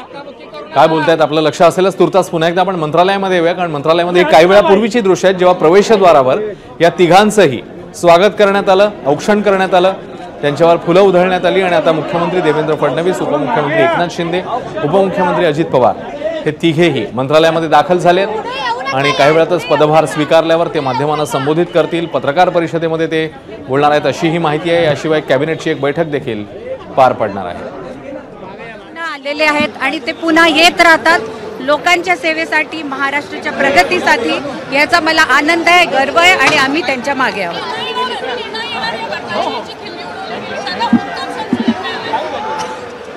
काय बोलतायत आपलं लक्ष असेलच। तुर्तास पुन्हा एकदा आपण मंत्रालयामध्ये येऊया, कारण मंत्रालयामध्ये काही वेळापूर्वीची दृश्य आहेत जेव्हा प्रवेशद्वारावर या तिघांचंही स्वागत करण्यात आलं, औक्षण करण्यात आलं, त्यांच्यावर फुलं उधळण्यात आली आणि आता मुख्यमंत्री देवेंद्र फडणवीस, उपमुख्यमंत्री एकनाथ शिंदे, उपमुख्यमंत्री अजित पवार हे तिघेही मंत्रालयामध्ये दाखल झालेत आणि काही वेळातच पदभार स्वीकारल्यावर ते माध्यमांना संबोधित करतील, पत्रकार परिषदेमध्ये ते बोलणार आहेत अशी ही माहिती आहे। याशिवाय कॅबिनेटची एक बैठक देखील पार पडणार आहे। आलेले आहेत आणि ते पुन्हा येत राहतात लोकांच्या सेवेसाठी, महाराष्ट्राच्या प्रगतीसाठी। याचा मला आनंद आहे, गर्व आहे आणि आम्ही त्यांच्या मागे आहोत।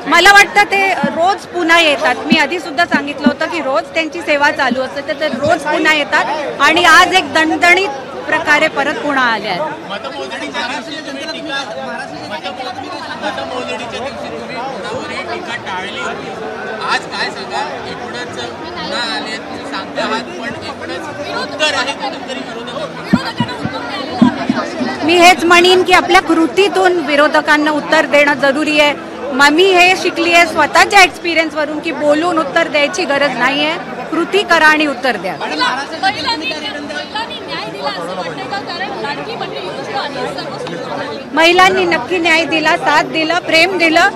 मला वाटतं ते रोज पुन्हा येतात। मी आधी सुद्धा सांगितलं होतं की रोज त्यांची सेवा चालू असते, तर ते रोज पुन्हा येतात आणि आज एक दणदणीत प्रकारे परत पुन्हा आले आहेत। आज काय सांगा, एकूणच पुन्हा आले सांगते आहात, पण एकूणच उत्तर आहे कुठेतरी मी हेच म्हणीन की आपल्या कृतीतून विरोधकांना उत्तर देणं जरुरी आहे। मी हे शिकली आहे स्वतःच्या एक्सपिरियन्स वरून की बोलून उत्तर द्यायची गरज नाहीये, कृती करा आणि उत्तर द्या। महिलांनी नक्की न्याय दिला, साथ दिला, प्रेम दिलं,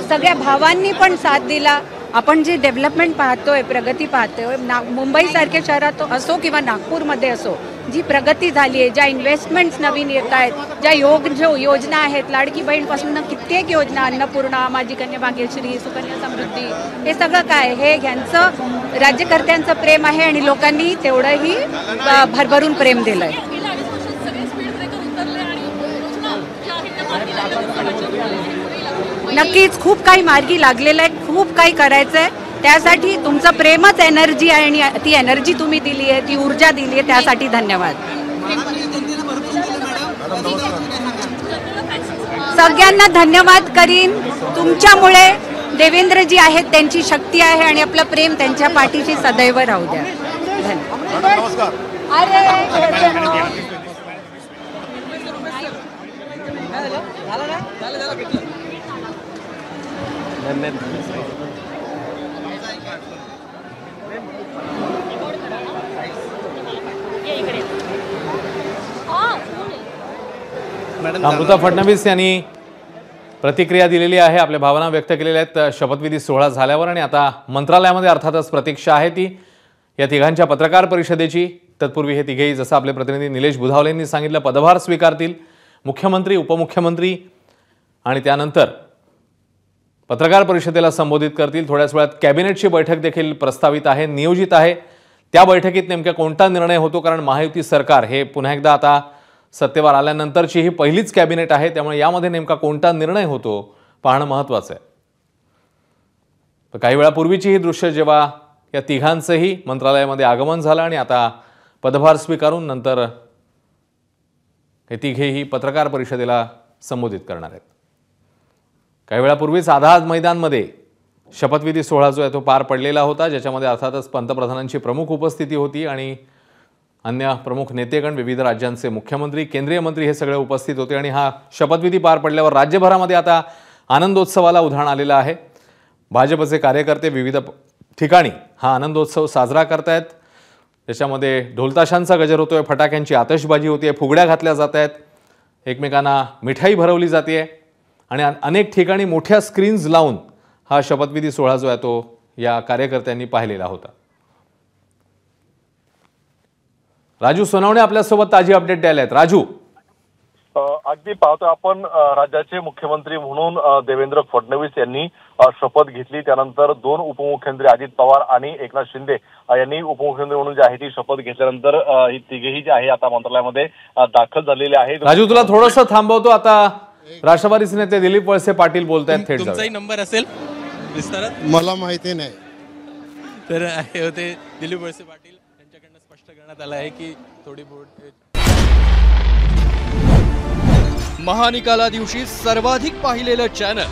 सगळ्या भावांनी पण साथ दिला। आपण जी डेव्हलपमेंट पाहतोय, प्रगती पाहतोय, मुंबई सारख्या शहरात असो किंवा नागपूरमध्ये असो, जी प्रगती झाली आहे, ज्या इन्व्हेस्टमेंट्स नवीन येत आहेत, ज्या योजना आहेत, लाडकी बहीणपासून कित्येक योजना, अन्नपूर्णा, माझी कन्या भाग्यश्री, सुकन्या समृद्धी, हे सगळं काय, हे ह्यांचं राज्यकर्त्यांचं प्रेम आहे आणि लोकांनी तेवढंही भरभरून प्रेम दिलंय। नक्कीच खूप काही मार्गी लागलेलं आहे, खूप काही करायचंय, त्यासाठी तुमचं प्रेमच एनर्जी आहे आणि ती एनर्जी तुम्ही दिली आहे, ती ऊर्जा दिली आहे, त्यासाठी धन्यवाद। सगळ्यांना धन्यवाद करीन, तुमच्यामुळे देवेंद्रजी आहेत, त्यांची शक्ती आहे आणि आपलं प्रेम त्यांच्या पाठीशी सदैव राहू द्या। धन्यवाद। अमृता फडणवीस यांनी प्रतिक्रिया दिलेली आहे, आपल्या भावना व्यक्त केलेल्या आहेत शपथविधी सोहळा झाल्यावर आणि आता मंत्रालयामध्ये अर्थातच प्रतीक्षा आहे ती या तिघांच्या पत्रकार परिषदेची। तत्पूर्वी हे तिघेही, जसं आपले प्रतिनिधी निलेश बुधावले यांनी सांगितलं, पदभार स्वीकारतील, मुख्यमंत्री, उपमुख्यमंत्री आणि त्यानंतर पत्रकार परिषदेला संबोधित करतील। थोड्याच वेळात कॅबिनेटची बैठक देखील प्रस्तावित आहे, नियोजित आहे। त्या बैठकीत नेमका कोणता निर्णय होतो, कारण महायुती सरकार हे पुन्हा एकदा आता सत्तेवर आल्यानंतरची ही पहिलीच कॅबिनेट आहे, त्यामुळे यामध्ये नेमका कोणता निर्णय होतो पाहणं महत्त्वाचं आहे। तर काही वेळापूर्वीची ही दृश्य जेव्हा या तिघांचंही मंत्रालयामध्ये आगमन झालं आणि आता पदभार स्वीकारून नंतर हे तिघेही पत्रकार परिषदेला संबोधित करणार आहेत। काही वेळापूर्वीच आझाद मैदानमध्ये शपथविधी सोहळा जो आहे तो पार पडलेला होता, ज्याच्यामध्ये अर्थातच पंतप्रधानांची प्रमुख उपस्थिती होती आणि अन्य प्रमुख नेतेगण, विविध राज्यांचे मुख्यमंत्री, केंद्रीय मंत्री हे सगळे उपस्थित होते आणि हा शपथविधी पार पडल्यावर राज्यभरामध्ये आता आनंदोत्सवाला उधाण आलेलं आहे। भाजपचे कार्यकर्ते विविध ठिकाणी हा आनंदोत्सव साजरा करतायत, त्याच्यामध्ये ढोलताशांचा गजर होतोय, फटाक्यांची आतषबाजी होते, फुगड्या घातल्या जात आहेत, एकमेकांना मिठाई भरवली जाते आणि अनेक ठिकाणी मोठ्या स्क्रीन्स लावून हा शपथविधी सोहळा जो आहे तो या कार्यकर्त्यांनी पाहिलेला होता। राजू सोनवणे आपल्यासोबत ताजी अपडेट द्यायला आहेत। राजू, अगदी पाहतो आपण, राज्याचे मुख्यमंत्री म्हणून देवेंद्र फडणवीस यांनी शपथ घेतली, त्यानंतर दोन उपमुख्यमंत्री अजित पवार आणि एकनाथ शिंदे यांनी उपमुख्यमंत्री म्हणून जी आहे ती शपथ घेतल्यानंतर ही तिघेही जे आहे आता मंत्रालयामध्ये दाखल झालेले आहेत। राजू, तुला थोडंसं थांबवतो, आता राष्ट्रवादीचे नेते दिलीप वळसे पाटील बोलतायत, थेट तुमचाही नंबर असेल विस्तारात मला माहिती नाही, तर हे होते दिलीप वळसे पाटील यांच्याकडनं स्पष्ट करण्यात आलं आहे की थोडी बोट महानिकाला दिवशी सर्वाधिक पाहिलेलं चॅनल